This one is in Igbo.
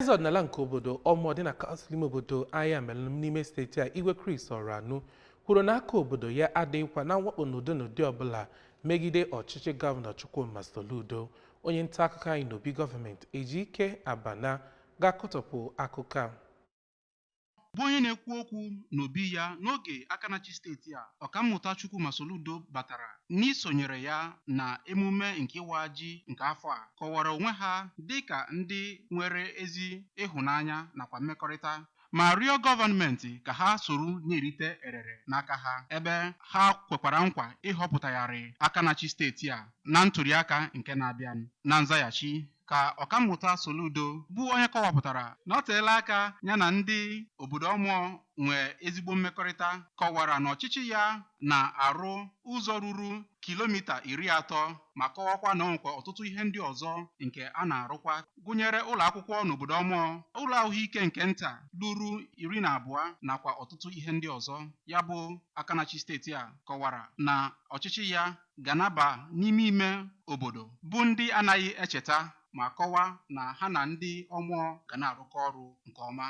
Eze ọdịnala nke obodo Omor dị na kansụl ime obodo Agha mere n'ime steeti a Igwe Chris Oranụ kwuru na aka obodo ya adịghịkwa na mwakpo n'ụdị ọbụla megide ọchịchị gọvanọ Chukwuma Soludo. Onye nta akụkọ anyị n'obi gọọmenti Ejike Abana ga-akọtọpụ akụkọ a. Bụ onye na-ekwu okwu n'obi ya n'oge aka na-achị steeti a, Ọkammụta Chukwuma Soludo batara n'isonyere ya na emume nke ịwa ji nke afọ a, kọwara onwe ha dịka ndị nwere ezi ịhụnanya nakwa mmekọrịta ma rịọ gọọmenti ka ha soro na-erite erere n'aka ha, ebe ha kwekwara nkwa ịhọpụtagharị aka na-achị steeti a na ntụliaka nke na-abịa. Na nzaghachi ka Ọkammụta Soludo bụ onye kọwapụtara na ọ teela aka ya na ndị obodo Omor nwee ezigbo mmekọrịta, kọwara na ọchịchị ya na-arụ ụzọ ruru kilomita 30 ma kọwakwa na onwekwa ọtụtụ ihe ndị ọzọ nke a na-arụkwa, gụnyere ụlọ akwụkwọ n'obodo Omor, ụlọ ahụike nke nta ruru 12 nakwa ọtụtụ ihe ndị ọzọ. Ya bụ aka na-achị steeti a kọwara na ọchịchị ya ga na-aba n'ime ime obodo bụ ndị anaghị echeta ma kọwaa na ha na ndị Omor ga na-arụkọ ọrụ nke ọma.